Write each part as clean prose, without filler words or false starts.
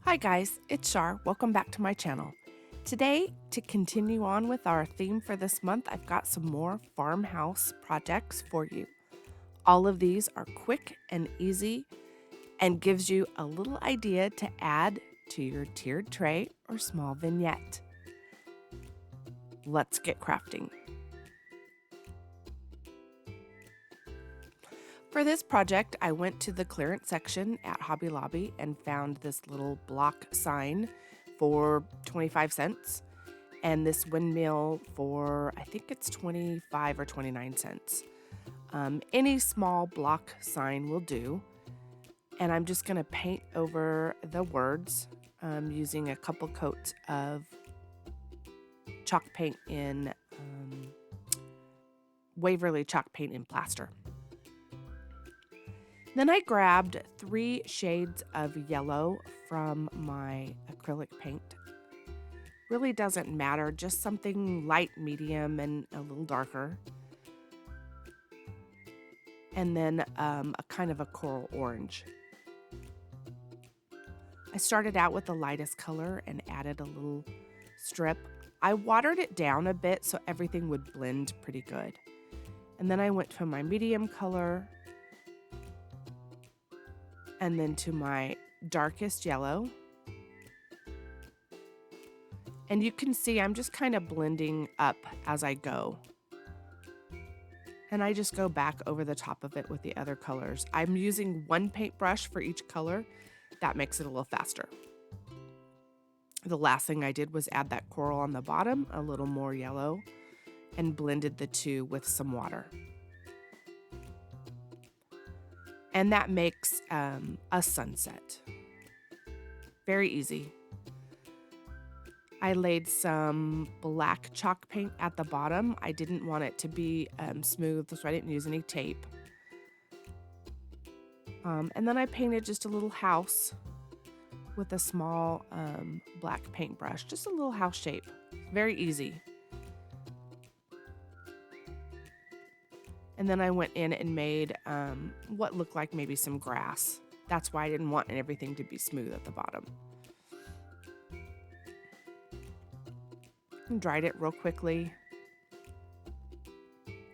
Hi guys, it's Shar. Welcome back to my channel. Today, to continue on with our theme for this month, I've got some more farmhouse projects for you. All of these are quick and easy and gives you a little idea to add to your tiered tray or small vignette. Let's get crafting. For this project, I went to the clearance section at Hobby Lobby and found this little block sign for 25 cents and this windmill for, I think it's 25 or 29 cents. Any small block sign will do. And I'm just going to paint over the words using a couple coats of chalk paint in Waverly chalk paint in plaster. Then I grabbed 3 shades of yellow from my acrylic paint. Really doesn't matter, just something light, medium, and a little darker. And then a kind of a coral orange. I started out with the lightest color and added a little strip. I watered it down a bit so everything would blend pretty good. And then I went to my medium color and then to my darkest yellow. And you can see I'm just kind of blending up as I go. And I just go back over the top of it with the other colors. I'm using one paintbrush for each color. That makes it a little faster. The last thing I did was add that coral on the bottom, a little more yellow, and blended the two with some water. And that makes a sunset. Very easy. I laid some black chalk paint at the bottom. I didn't want it to be smooth, so I didn't use any tape. And then I painted just a little house with a small black paintbrush, just a little house shape. Very easy. And then I went in and made what looked like maybe some grass. That's why I didn't want everything to be smooth at the bottom. And dried it real quickly.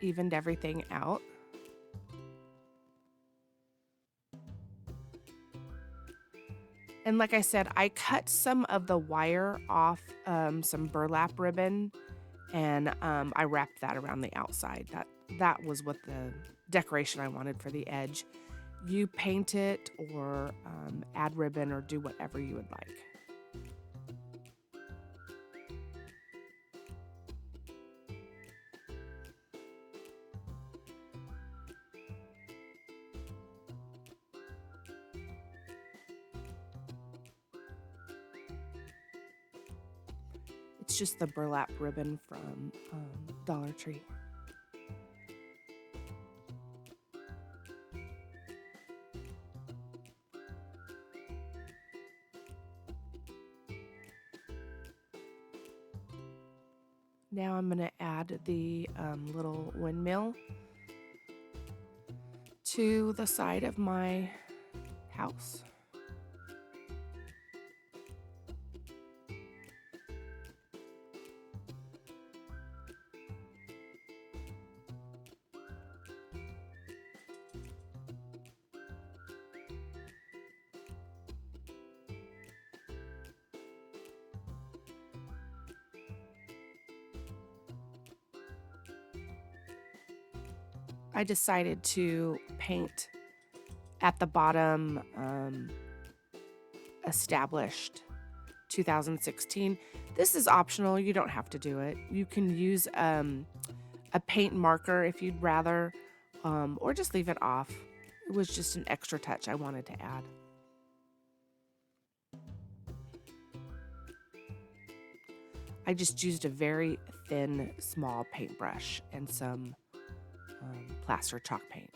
Evened everything out. And like I said, I cut some of the wire off some burlap ribbon and I wrapped that around the outside. That was what the decoration I wanted for the edge. You paint it or add ribbon or do whatever you would like. It's just the burlap ribbon from Dollar Tree. Now I'm going to add the little windmill to the side of my house. I decided to paint at the bottom established 2016. This is optional. You don't have to do it. You can use a paint marker if you'd rather, or just leave it off. It was just an extra touch I wanted to add. I just used a very thin, small paintbrush and some plaster chalk paint.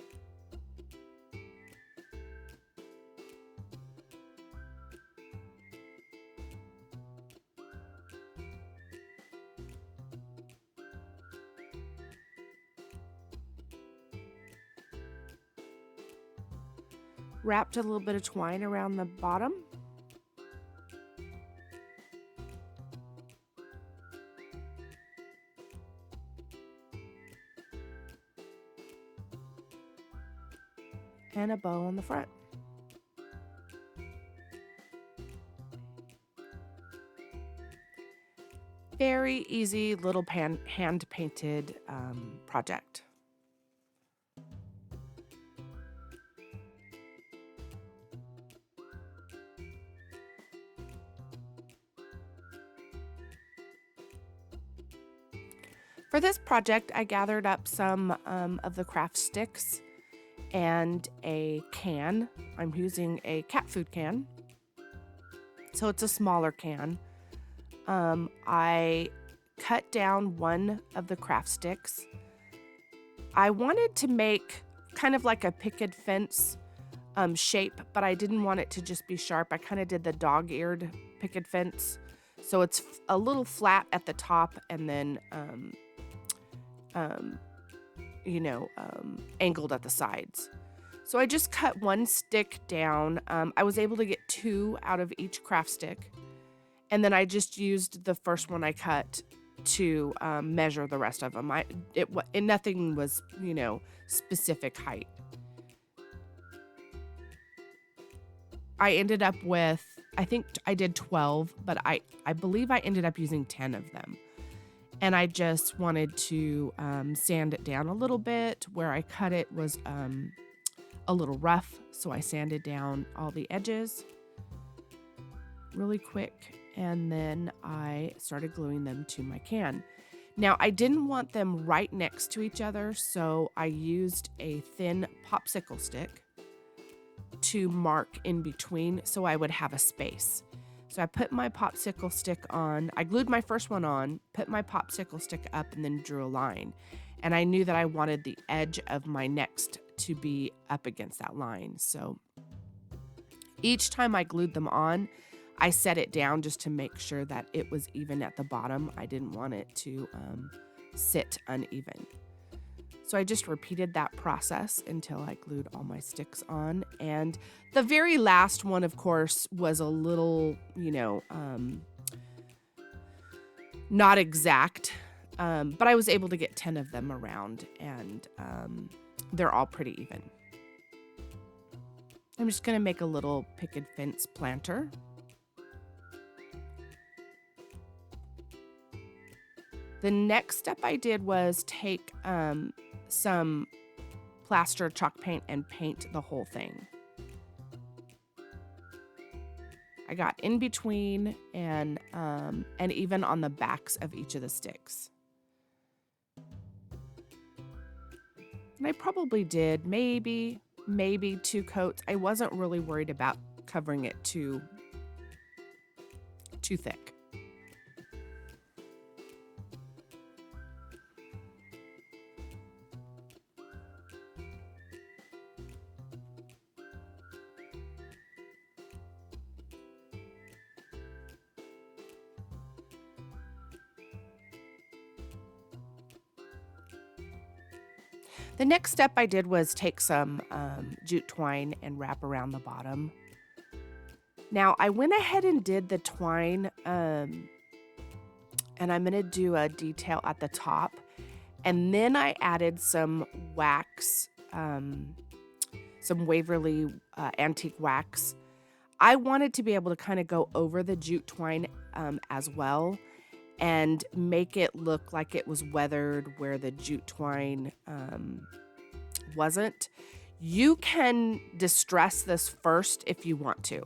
Wrapped a little bit of twine around the bottom and a bow on the front. Very easy little hand-painted project. For this project, I gathered up some of the craft sticks and a can. I'm using a cat food can, so it's a smaller can. I cut down one of the craft sticks. I wanted to make kind of like a picket fence shape, but I didn't want it to just be sharp. I kind of did the dog-eared picket fence, so it's a little flat at the top and then angled at the sides. So I just cut one stick down. I was able to get 2 out of each craft stick. And then I just used the first one I cut to measure the rest of them. Nothing was, specific height. I ended up with, I think I did 12, but I believe I ended up using 10 of them. And I just wanted to sand it down a little bit. Where I cut it was a little rough, so I sanded down all the edges really quick. And then I started gluing them to my can. Now, I didn't want them right next to each other, so I used a thin popsicle stick to mark in between so I would have a space. So I put my popsicle stick on, I glued my first one on, put my popsicle stick up, and then drew a line. And I knew that I wanted the edge of my next to be up against that line. So each time I glued them on, I set it down just to make sure that it was even at the bottom. I didn't want it to sit uneven. So I just repeated that process until I glued all my sticks on. And the very last one, of course, was a little, not exact. But I was able to get 10 of them around, and they're all pretty even. I'm just going to make a little picket fence planter. The next step I did was take some plaster chalk paint and paint the whole thing. I got in between and even on the backs of each of the sticks. And I probably did maybe 2 coats. I wasn't really worried about covering it too thick. The next step I did was take some jute twine and wrap around the bottom. Now, I went ahead and did the twine, and I'm going to do a detail at the top. And then I added some wax, some Waverly antique wax. I wanted to be able to kind of go over the jute twine as well, and make it look like it was weathered where the jute twine wasn't. You can distress this first if you want to.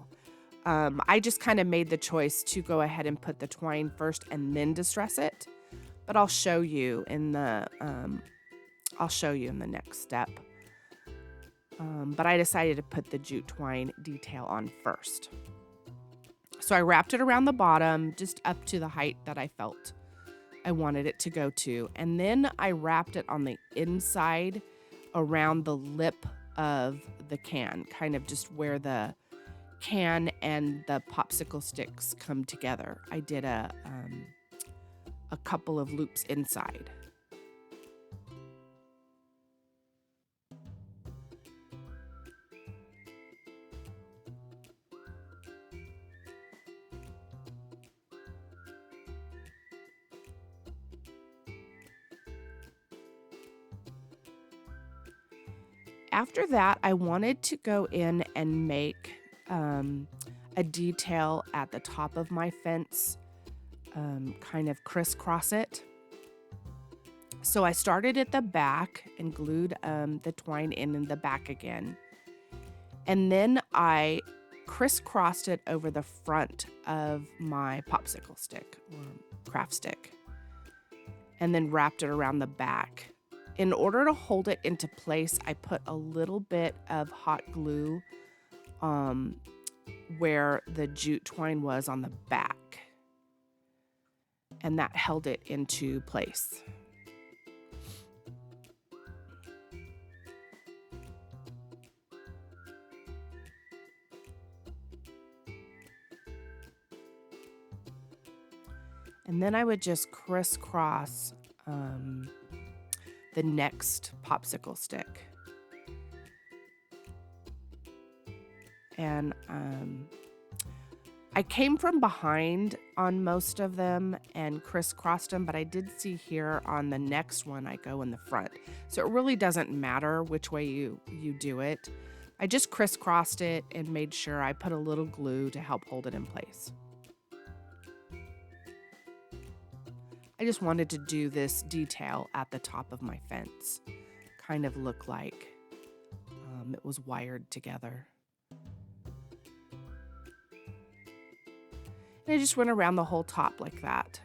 I just kind of made the choice to go ahead and put the twine first and then distress it. But I'll show you in the next step. But I decided to put the jute twine detail on first. So I wrapped it around the bottom, just up to the height that I felt I wanted it to go to. And then I wrapped it on the inside around the lip of the can, kind of just where the can and the popsicle sticks come together. I did a couple of loops inside. After that, I wanted to go in and make a detail at the top of my fence, kind of crisscross it. So I started at the back and glued the twine in the back again. And then I crisscrossed it over the front of my popsicle stick or craft stick, and then wrapped it around the back. In order to hold it into place, I put a little bit of hot glue where the jute twine was on the back, and that held it into place. And then I would just crisscross the next popsicle stick. And I came from behind on most of them and crisscrossed them, but I did see here on the next one, I go in the front. So it really doesn't matter which way you do it. I just crisscrossed it and made sure I put a little glue to help hold it in place. I just wanted to do this detail at the top of my fence, kind of look like it was wired together. And I just went around the whole top like that.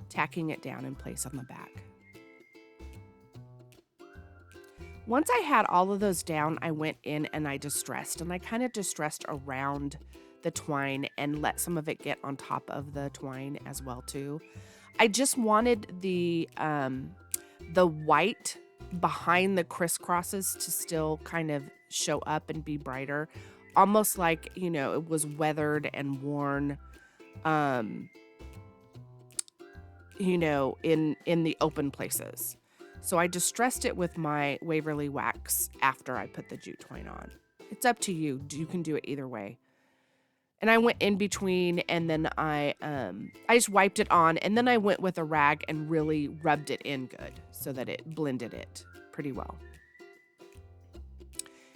Tacking it down in place on the back. Once I had all of those down, I went in and I distressed, and I kind of distressed around the twine and let some of it get on top of the twine as well too. I just wanted the white behind the crisscrosses to still kind of show up and be brighter, almost like, you know, it was weathered and worn, you know, in the open places. So I distressed it with my Waverly wax after I put the jute twine on. It's up to you. You can do it either way. And I went in between, and then I just wiped it on, and then I went with a rag and really rubbed it in good so that it blended it pretty well.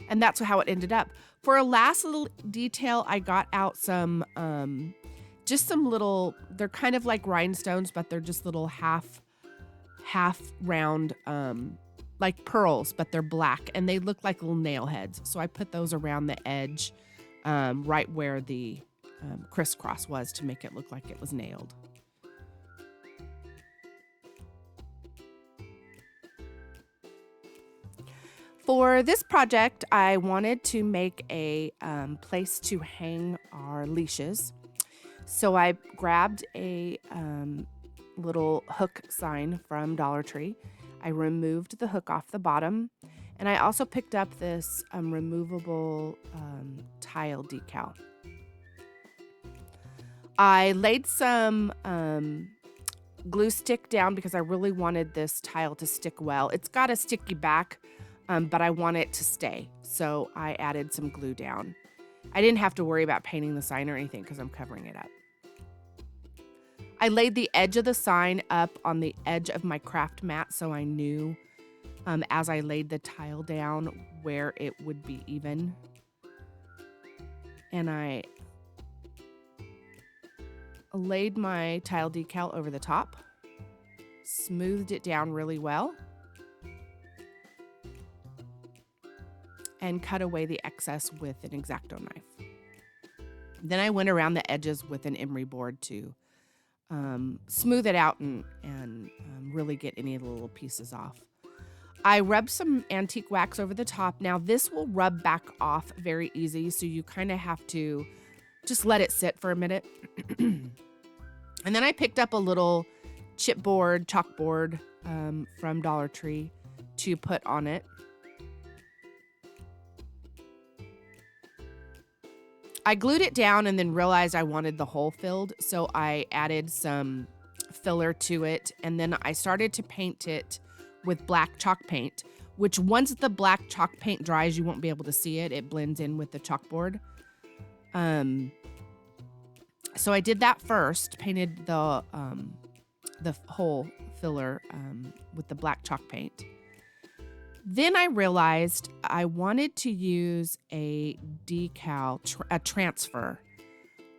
And that's how it ended up. For a last little detail, I got out some, just some little, they're kind of like rhinestones, but they're just little half round, like pearls, but they're black, and they look like little nail heads. So I put those around the edge, right where the crisscross was, to make it look like it was nailed. For this project, I wanted to make a place to hang our leashes. So I grabbed a little hook sign from Dollar Tree. I removed the hook off the bottom, and I also picked up this removable tile decal. I laid some glue stick down because I really wanted this tile to stick well. It's got a sticky back, but I want it to stay, so I added some glue down. I didn't have to worry about painting the sign or anything because I'm covering it up. I laid the edge of the sign up on the edge of my craft mat, so I knew as I laid the tile down where it would be even. And I laid my tile decal over the top, smoothed it down really well, and cut away the excess with an X-Acto knife. Then I went around the edges with an emery board to smooth it out and really get any of the little pieces off. I rubbed some antique wax over the top. Now this will rub back off very easy, so you kind of have to just let it sit for a minute. And then I picked up a little chipboard, chalkboard from Dollar Tree to put on it. I glued it down and then realized I wanted the hole filled, so I added some filler to it, and then I started to paint it with black chalk paint, which once the black chalk paint dries, you won't be able to see it. It blends in with the chalkboard. So I did that first, painted the hole filler with the black chalk paint. Then I realized I wanted to use a decal, a transfer,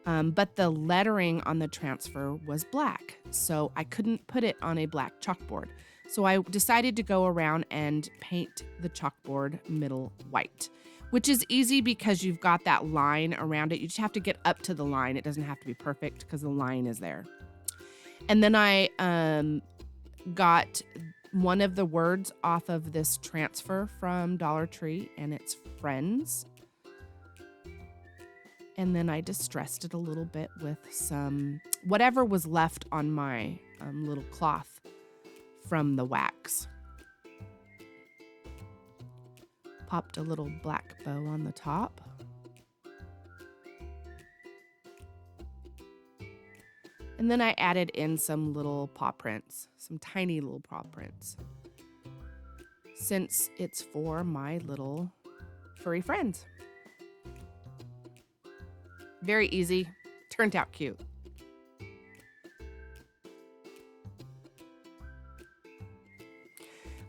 but the lettering on the transfer was black, so I couldn't put it on a black chalkboard. So I decided to go around and paint the chalkboard middle white, which is easy because you've got that line around it. You just have to get up to the line. It doesn't have to be perfect because the line is there. And then I got one of the words off of this transfer from Dollar Tree, and it's friends. And then I distressed it a little bit with some, whatever was left on my little cloth from the wax. Popped a little black bow on the top. And then I added in some little paw prints, some tiny little paw prints, since it's for my little furry friends. Very easy, turned out cute.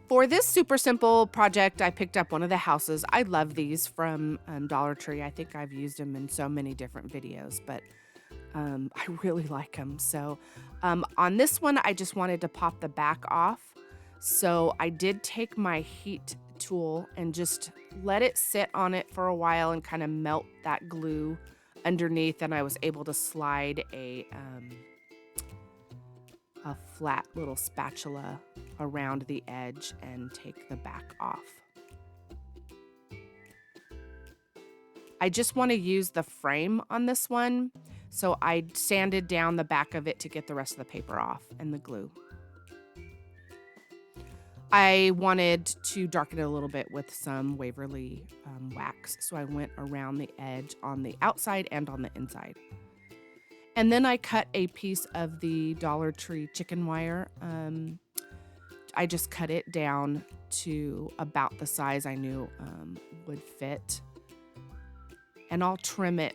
For this super simple project, I picked up one of the houses. I love these from Dollar Tree. I think I've used them in so many different videos, but I really like them. So on this one, I just wanted to pop the back off. So I did take my heat tool and just let it sit on it for a while and kind of melt that glue underneath. And I was able to slide a flat little spatula around the edge and take the back off. I just want to use the frame on this one. So I sanded down the back of it to get the rest of the paper off and the glue. I wanted to darken it a little bit with some Waverly wax. So I went around the edge on the outside and on the inside. And then I cut a piece of the Dollar Tree chicken wire. I just cut it down to about the size I knew would fit. And I'll trim it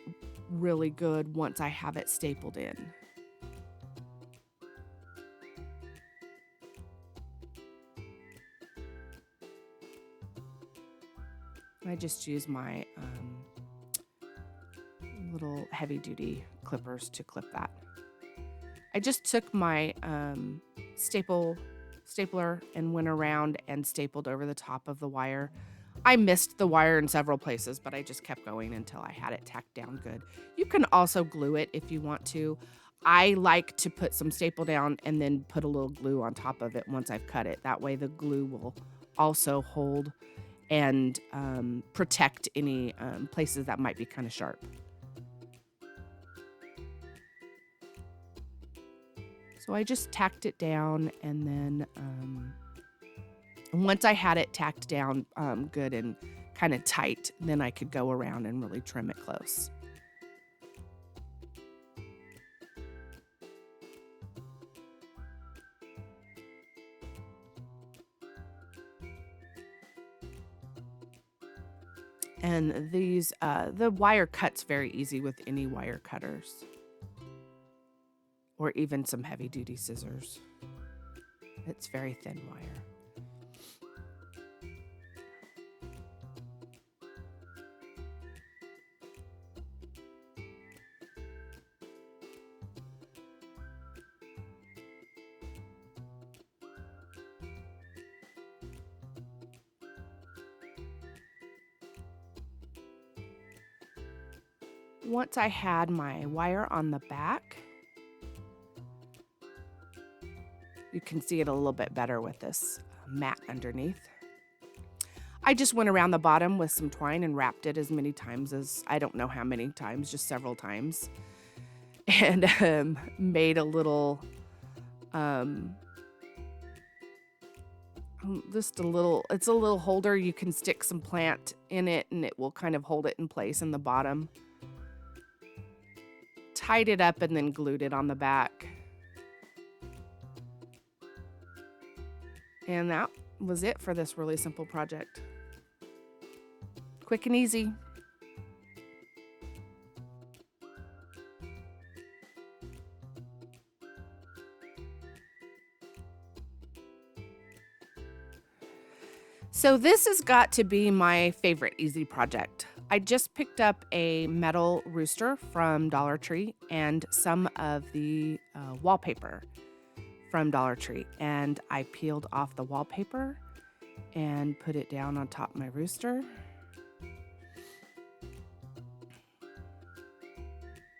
really good once I have it stapled in. I just use my little heavy duty clippers to clip that. I just took my stapler and went around and stapled over the top of the wire. I missed the wire in several places, but I just kept going until I had it tacked down good. You can also glue it if you want to. I like to put some staple down and then put a little glue on top of it once I've cut it. That way the glue will also hold and protect any places that might be kind of sharp. So I just tacked it down, and then once I had it tacked down good and kind of tight, then I could go around and really trim it close. And these, the wire cuts very easy with any wire cutters, or even some heavy duty scissors. It's very thin wire. Once I had my wire on the back, you can see it a little bit better with this mat underneath. I just went around the bottom with some twine and wrapped it as many times as, I don't know how many times, just several times. And made a little, it's a little holder. You can stick some plant in it and it will kind of hold it in place in the bottom. Tied it up and then glued it on the back. And that was it for this really simple project. Quick and easy. So this has got to be my favorite easy project. I just picked up a metal rooster from Dollar Tree and some of the wallpaper from Dollar Tree. And I peeled off the wallpaper and put it down on top of my rooster.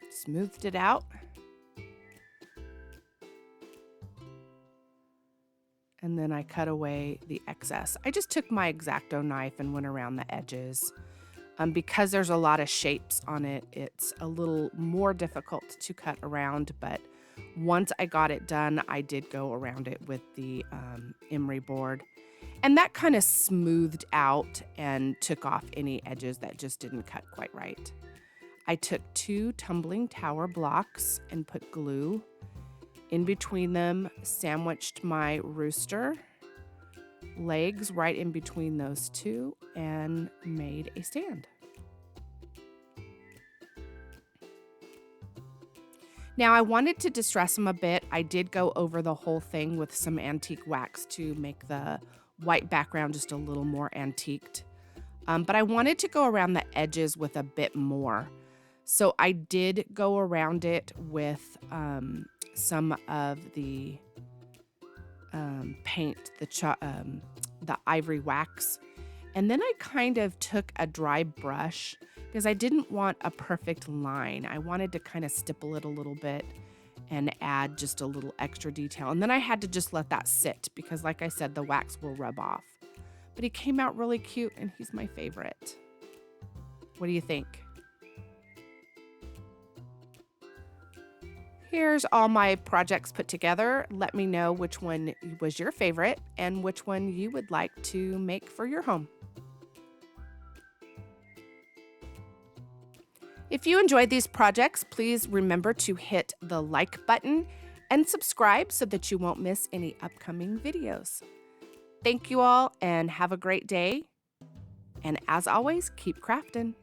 Smoothed it out. And then I cut away the excess. I just took my X-Acto knife and went around the edges. Because there's a lot of shapes on it, it's a little more difficult to cut around, but once I got it done, I did go around it with the emery board. And that kind of smoothed out and took off any edges that just didn't cut quite right. I took 2 tumbling tower blocks and put glue in between them, sandwiched my rooster legs right in between those 2, and made a stand. Now I wanted to distress them a bit. I did go over the whole thing with some antique wax to make the white background just a little more antiqued. But I wanted to go around the edges with a bit more. So I did go around it with some of the paint, the ivory wax. And then I kind of took a dry brush because I didn't want a perfect line. I wanted to kind of stipple it a little bit and add just a little extra detail. And then I had to just let that sit because, like I said, the wax will rub off. But he came out really cute and he's my favorite. What do you think? Here's all my projects put together. Let me know which one was your favorite and which one you would like to make for your home. If you enjoyed these projects, please remember to hit the like button and subscribe so that you won't miss any upcoming videos. Thank you all and have a great day. And as always, keep crafting.